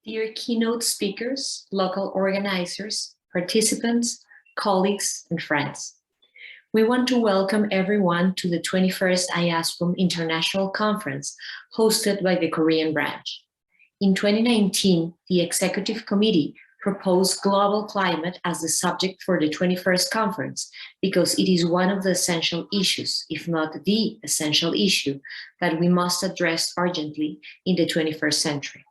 Dear keynote speakers, local organizers, participants, colleagues, and friends, we want to welcome everyone to the 21st IASPOM International Conference hosted by the Korean branch. In 2019, the Executive Committee proposed global climate as the subject for the 21st conference because it is one of the essential issues, if not the essential issue, that we must address urgently in the 21st century.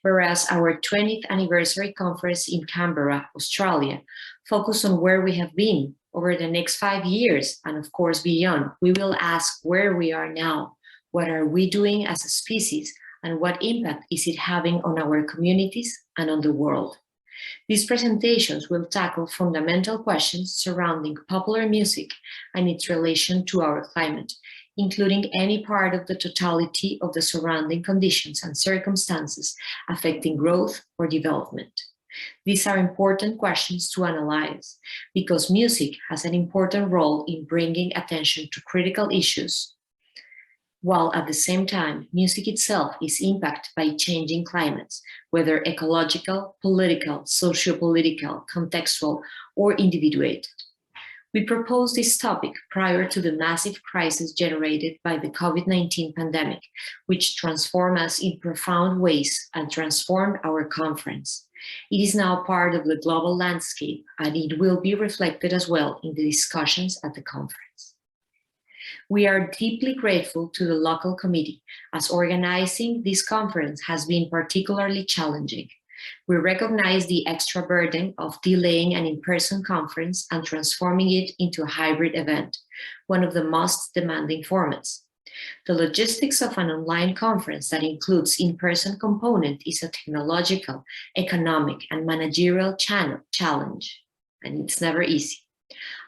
Whereas our 20th anniversary conference in Canberra, Australia, focused on where we have been over the next 5 years and of course beyond, we will ask where we are now, what are we doing as a species, and what impact is it having on our communities and on the world. These presentations will tackle fundamental questions surrounding popular music and its relation to our climate, including any part of the totality of the surrounding conditions and circumstances affecting growth or development. These are important questions to analyze because music has an important role in bringing attention to critical issues, while at the same time, music itself is impacted by changing climates, whether ecological, political, socio-political, contextual, or individuated. We proposed this topic prior to the massive crisis generated by the COVID-19 pandemic, which transformed us in profound ways and transformed our conference. It is now part of the global landscape, and it will be reflected as well in the discussions at the conference. We are deeply grateful to the local committee, as organizing this conference has been particularly challenging. We recognize the extra burden of delaying an in-person conference and transforming it into a hybrid event, one of the most demanding formats. The logistics of an online conference that includes in-person component is a technological, economic, and managerial challenge, and it's never easy.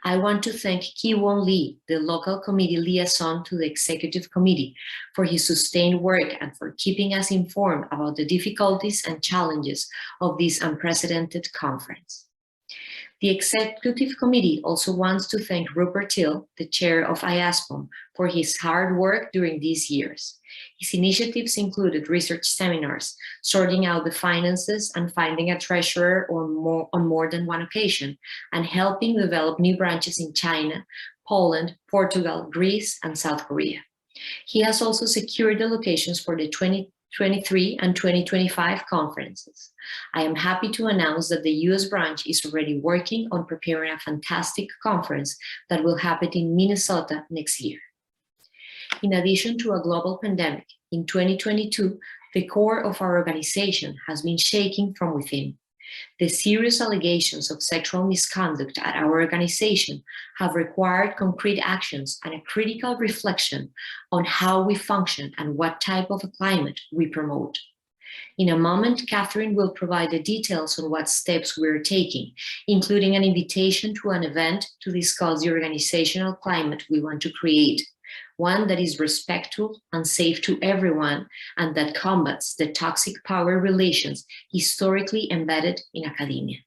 I want to thank Ki-Won Lee, the local committee liaison to the executive committee, for his sustained work and for keeping us informed about the difficulties and challenges of this unprecedented conference. The executive committee also wants to thank Rupert Till, the chair of IASPOM, for his hard work during these years. His initiatives included research seminars, sorting out the finances and finding a treasurer on more than one occasion, and helping develop new branches in China, Poland, Portugal, Greece, and South Korea. He has also secured the locations for the 2023 and 2025 conferences. I am happy to announce that the US branch is already working on preparing a fantastic conference that will happen in Minnesota next year. In addition to a global pandemic, in 2022, the core of our organization has been shaking from within. The serious allegations of sexual misconduct at our organization have required concrete actions and a critical reflection on how we function and what type of a climate we promote. In a moment, Catherine will provide the details on what steps we're taking, including an invitation to an event to discuss the organizational climate we want to create, one that is respectful and safe to everyone and that combats the toxic power relations historically embedded in academia.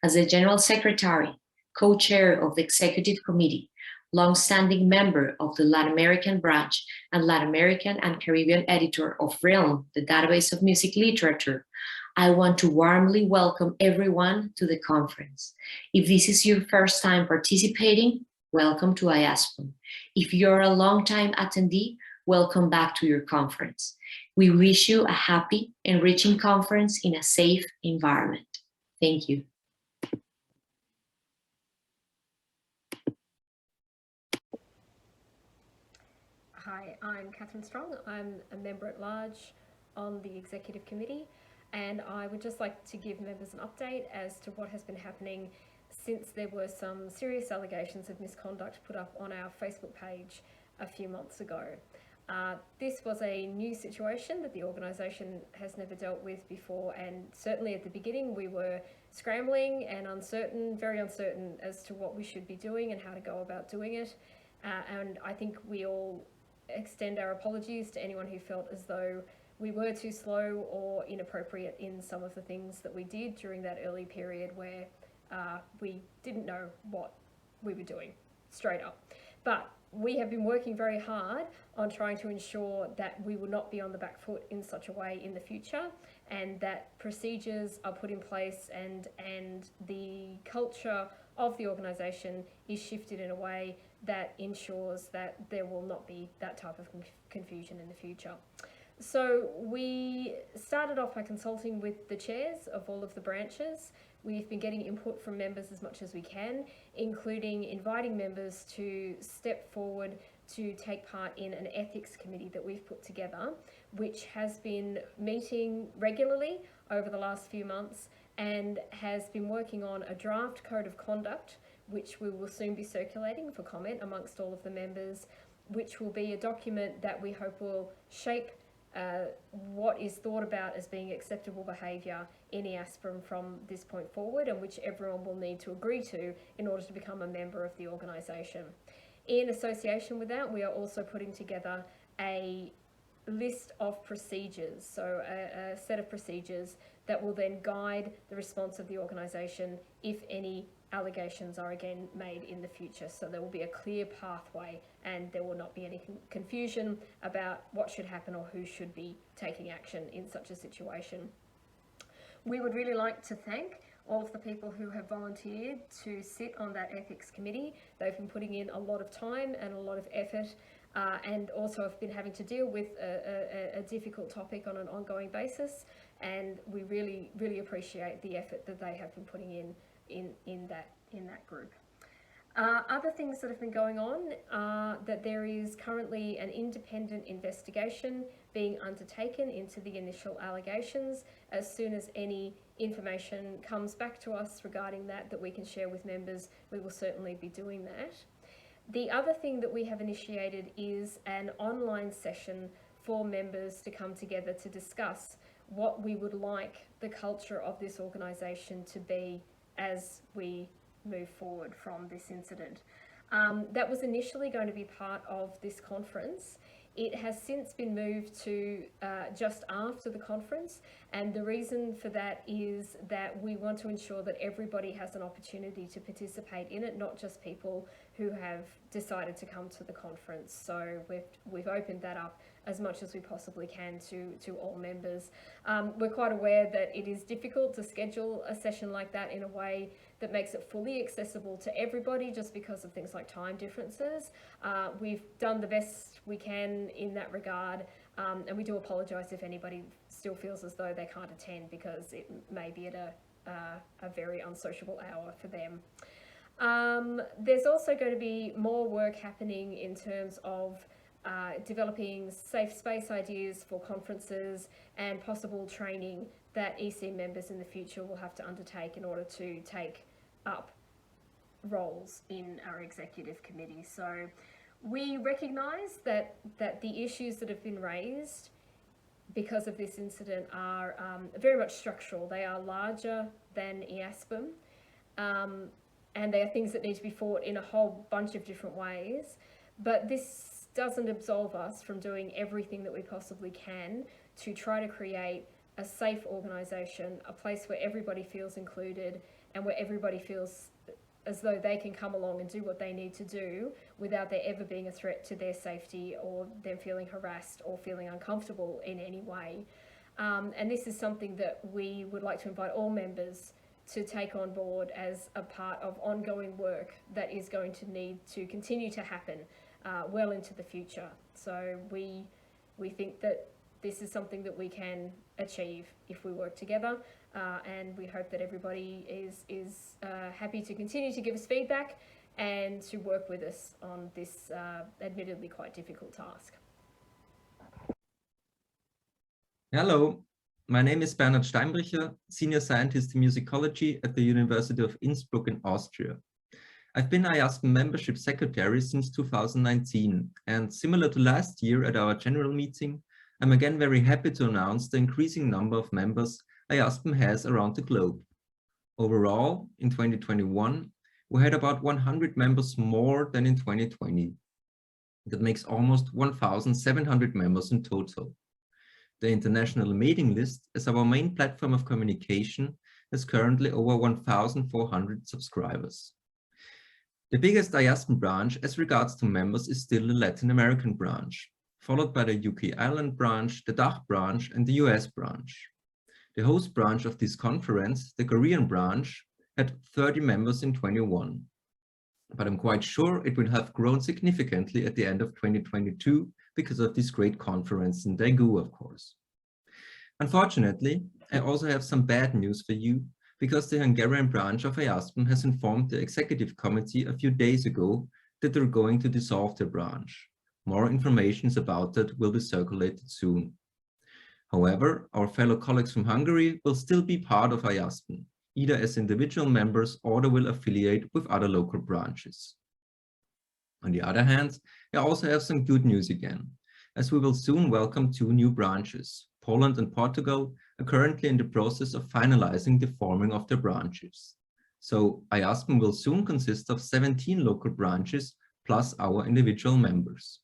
As the General Secretary, co-chair of the Executive Committee, long-standing member of the Latin American branch and Latin American and Caribbean editor of Realm, the database of music literature, I want to warmly welcome everyone to the conference. If this is your first time participating, welcome to IASPOM. If you're a long-time attendee, welcome back to your conference. We wish you a happy, enriching conference in a safe environment. Thank you. Hi, I'm Catherine Strong. I'm a member at large on the Executive Committee, and I would just like to give members an update as to what has been happening since there were some serious allegations of misconduct put up on our Facebook page a few months ago. This was a new situation that the organisation has never dealt with before, and certainly at the beginning we were scrambling and uncertain, very uncertain as to what we should be doing and how to go about doing it. And I think we all extend our apologies to anyone who felt as though we were too slow or inappropriate in some of the things that we did during that early period where we didn't know what we were doing, straight up. But we have been working very hard on trying to ensure that we will not be on the back foot in such a way in the future, and that procedures are put in place and the culture of the organisation is shifted in a way that ensures that there will not be that type of confusion in the future. So we started off by consulting with the chairs of all of the branches. We've been getting input from members as much as we can, including inviting members to step forward to take part in an ethics committee that we've put together, which has been meeting regularly over the last few months and has been working on a draft code of conduct, which we will soon be circulating for comment amongst all of the members, which will be a document that we hope will shape what is thought about as being acceptable behaviour in EASPRM from this point forward, and which everyone will need to agree to in order to become a member of the organisation. In association with that, we are also putting together a list of procedures, so a set of procedures that will then guide the response of the organisation if any allegations are again made in the future. So there will be a clear pathway and there will not be any confusion about what should happen or who should be taking action in such a situation. We would really like to thank all of the people who have volunteered to sit on that ethics committee. They've been putting in a lot of time and a lot of effort, and also have been having to deal with a difficult topic on an ongoing basis, and we really appreciate the effort that they have been putting in that group. Other things that have been going on are that there is currently an independent investigation being undertaken into the initial allegations. As soon as any information comes back to us regarding that we can share with members, we will certainly be doing that. The other thing that we have initiated is an online session for members to come together to discuss what we would like the culture of this organisation to be as we move forward from this incident. That was initially going to be part of this conference. It has since been moved to just after the conference, and the reason for that is that we want to ensure that everybody has an opportunity to participate in it, not just people who have decided to come to the conference. So we've opened that up as much as we possibly can to all members. We're quite aware that it is difficult to schedule a session like that in a way that makes it fully accessible to everybody, just because of things like time differences. We've done the best we can in that regard, and we do apologise if anybody still feels as though they can't attend, because it may be at a very unsociable hour for them. There's also going to be more work happening in terms of developing safe space ideas for conferences and possible training that EC members in the future will have to undertake in order to take up roles in our executive committee. So we recognise that the issues that have been raised because of this incident are very much structural. They are larger than EASPRM, and they are things that need to be fought in a whole bunch of different ways. But this doesn't absolve us from doing everything that we possibly can to try to create a safe organisation, a place where everybody feels included and where everybody feels as though they can come along and do what they need to do without there ever being a threat to their safety or them feeling harassed or feeling uncomfortable in any way. And this is something that we would like to invite all members to take on board as a part of ongoing work that is going to need to continue to happen well into the future. So we think that this is something that we can achieve if we work together, and we hope that everybody is happy to continue to give us feedback and to work with us on this admittedly quite difficult task. Hello, my name is Bernhard Steinbricher, Senior Scientist in Musicology at the University of Innsbruck in Austria. I've been IASPRM Membership Secretary since 2019, and similar to last year at our general meeting, I'm again very happy to announce the increasing number of members IASPRM has around the globe. Overall, in 2021, we had about 100 members more than in 2020. That makes almost 1,700 members in total. The international mailing list, as our main platform of communication, has currently over 1,400 subscribers. The biggest IASPM branch as regards to members is still the Latin American branch, followed by the UK Ireland branch, the DACH branch, and the US branch. The host branch of this conference, the Korean branch, had 30 members in 2021. But I'm quite sure it will have grown significantly at the end of 2022 because of this great conference in Daegu, of course. Unfortunately, I also have some bad news for you, because the Hungarian branch of IASPM has informed the executive committee a few days ago that they're going to dissolve their branch. More information about that will be circulated soon. However, our fellow colleagues from Hungary will still be part of IASPM, either as individual members or they will affiliate with other local branches. On the other hand, I also have some good news again, as we will soon welcome 2 new branches. Poland and Portugal are currently in the process of finalizing the forming of their branches. So IASPM will soon consist of 17 local branches plus our individual members.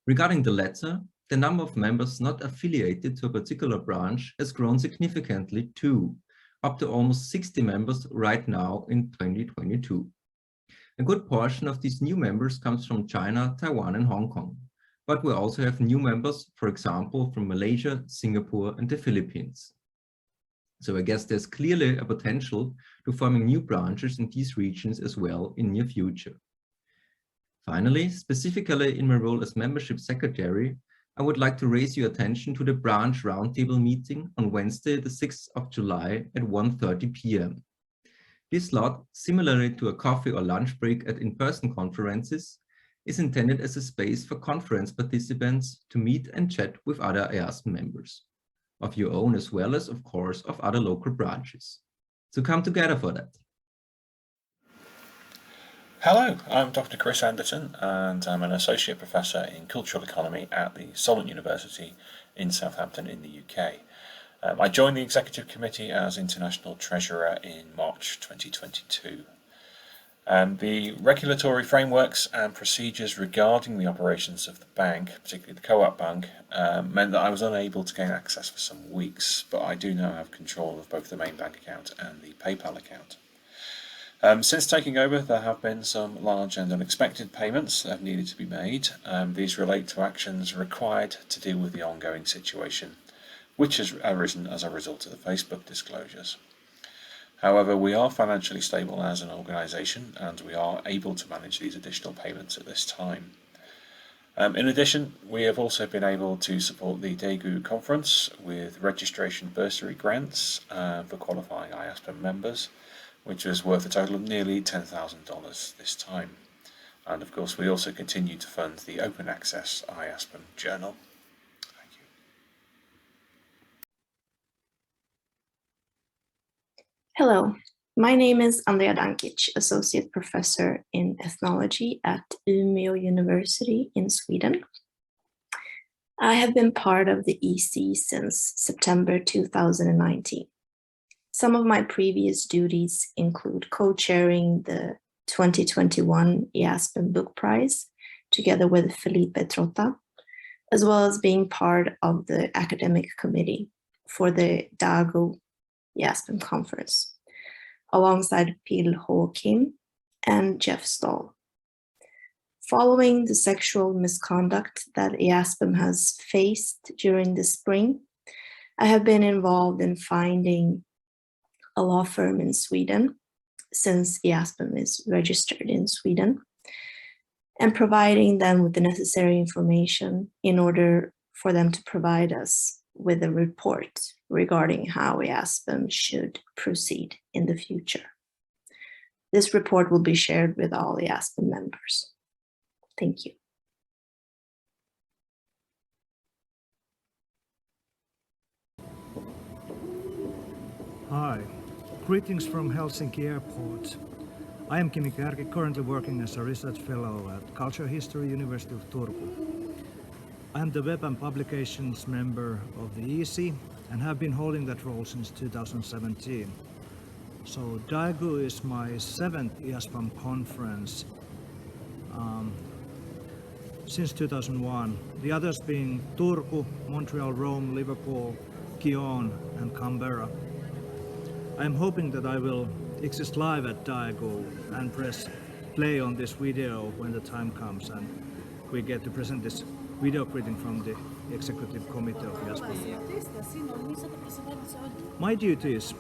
Regarding the latter, the number of members not affiliated to a particular branch has grown significantly too, up to almost 60 members right now in 2022. A good portion of these new members comes from China, Taiwan, and Hong Kong. But we also have new members, for example, from Malaysia, Singapore, and the Philippines. So I guess there's clearly a potential to forming new branches in these regions as well in near future. Finally, specifically in my role as membership secretary, I would like to raise your attention to the branch roundtable meeting on Wednesday, the 6th of July at 1:30 p.m. This slot, similarly to a coffee or lunch break at in-person conferences, is intended as a space for conference participants to meet and chat with other IASPM members, of your own as well as, of course, of other local branches. So come together for that. Hello, I'm Dr. Chris Anderton and I'm an Associate Professor in Cultural Economy at the Solent University in Southampton in the UK. I joined the Executive Committee as International Treasurer in March 2022. The regulatory frameworks and procedures regarding the operations of the bank, particularly the Co-op Bank, meant that I was unable to gain access for some weeks, but I do now have control of both the main bank account and the PayPal account. Since taking over, there have been some large and unexpected payments that have needed to be made. These relate to actions required to deal with the ongoing situation, which has arisen as a result of the Facebook disclosures. However, we are financially stable as an organisation and we are able to manage these additional payments at this time. In addition, we have also been able to support the Daegu conference with registration bursary grants for qualifying IASPM members, which was worth a total of nearly $10,000 this time. And of course, we also continue to fund the open access IASPM journal. Thank you. Hello, my name is Andrea Dankic, Associate Professor in Ethnology at Umeå University in Sweden. I have been part of the EC since September 2019. Some of my previous duties include co-chairing the 2021 IASPM Book Prize together with Felipe Trotta, as well as being part of the academic committee for the Daegu IASPM conference, alongside Pil Ho Kim and Jeff Stahl. Following the sexual misconduct that IASPM has faced during the spring, I have been involved in finding a law firm in Sweden, since IASPM is registered in Sweden, and providing them with the necessary information in order for them to provide us with a report regarding how IASPM should proceed in the future. This report will be shared with all IASPM members. Thank you. Hi, greetings from Helsinki Airport. I am Kimi Kärki, currently working as a research fellow at Culture History University of Turku. I am the Web and Publications member of the EC and have been holding that role since 2017. So Daegu is my 7th IASPM conference since 2001, the others being Turku, Montreal, Rome, Liverpool, Kyon and Canberra. I am hoping that I will exist live at Daegu and press play on this video when the time comes and we get to present this video greeting from the Executive Committee of IASPAM. My duties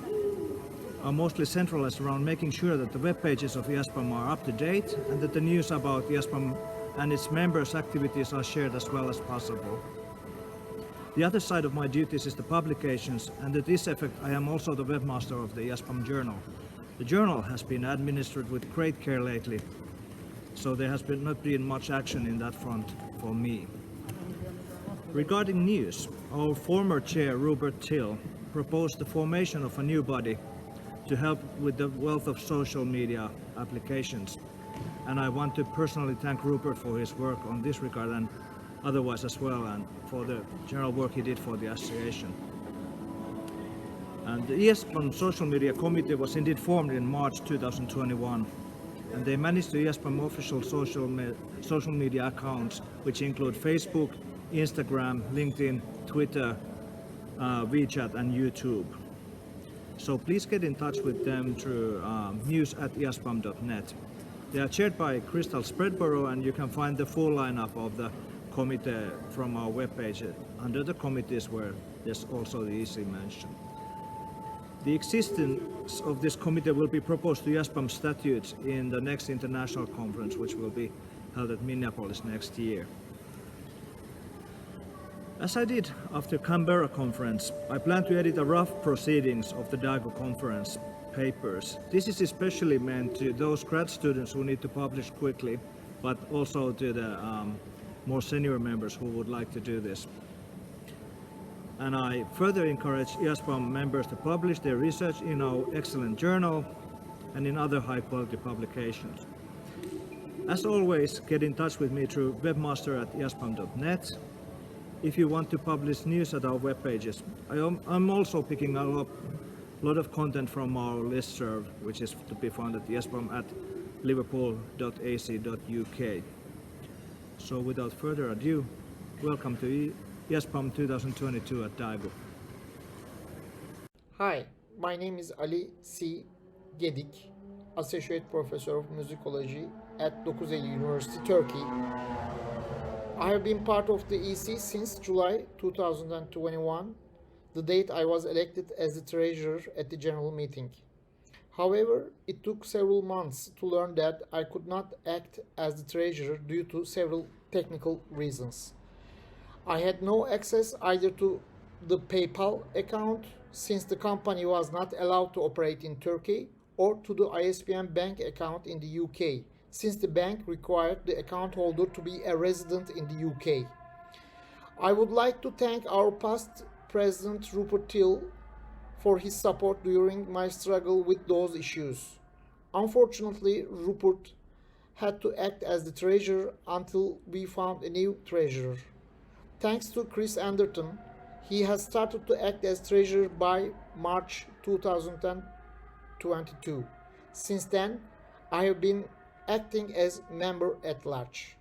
are mostly centralized around making sure that the web pages of IASPAM are up to date and that the news about IASPAM and its members' activities are shared as well as possible. The other side of my duties is the publications, and to this effect I am also the webmaster of the IASPAM journal. The journal has been administered with great care lately, so there has not been much action in that front for me. Regarding news, our former chair Rupert Till proposed the formation of a new body to help with the wealth of social media applications, and I want to personally thank Rupert for his work on this regard and otherwise as well, and for the general work he did for the association. And the IASPAM Social Media Committee was indeed formed in March 2021, and they manage the IASPAM official social media accounts, which include Facebook, Instagram, LinkedIn, Twitter, WeChat and YouTube. So please get in touch with them through news@iaspam.net. They are chaired by Crystal Spreadborough, and you can find the full lineup of the committee from our webpage under the committees where there's also the EC mentioned. The existence of this committee will be proposed to IASPAM statutes in the next international conference, which will be held at Minneapolis next year. As I did after Canberra conference, I plan to edit a rough proceedings of the DAGO conference papers. This is especially meant to those grad students who need to publish quickly, but also to the more senior members who would like to do this. And I further encourage IASPAM members to publish their research in our excellent journal and in other high-quality publications. As always, get in touch with me through webmaster@iaspam.net. If you want to publish news at our web pages. I'm also picking up a lot of content from our listserv, which is to be found at iaspam@liverpool.ac.uk. So without further ado, welcome to IASPAM 2022 at DAGO. Hi, my name is Ali C. Gedik, Associate Professor of Musicology at 9 Eylül University, Turkey. I have been part of the EC since July 2021, the date I was elected as the treasurer at the general meeting. However, it took several months to learn that I could not act as the treasurer due to several technical reasons. I had no access either to the PayPal account, since the company was not allowed to operate in Turkey, or to the ISBN bank account in the UK, since the bank required the account holder to be a resident in the UK. I would like to thank our past President Rupert Till for his support during my struggle with those issues. Unfortunately, Rupert had to act as the treasurer until we found a new treasurer. Thanks to Chris Anderton, he has started to act as treasurer by March 2022. Since then, I have been acting as member at large.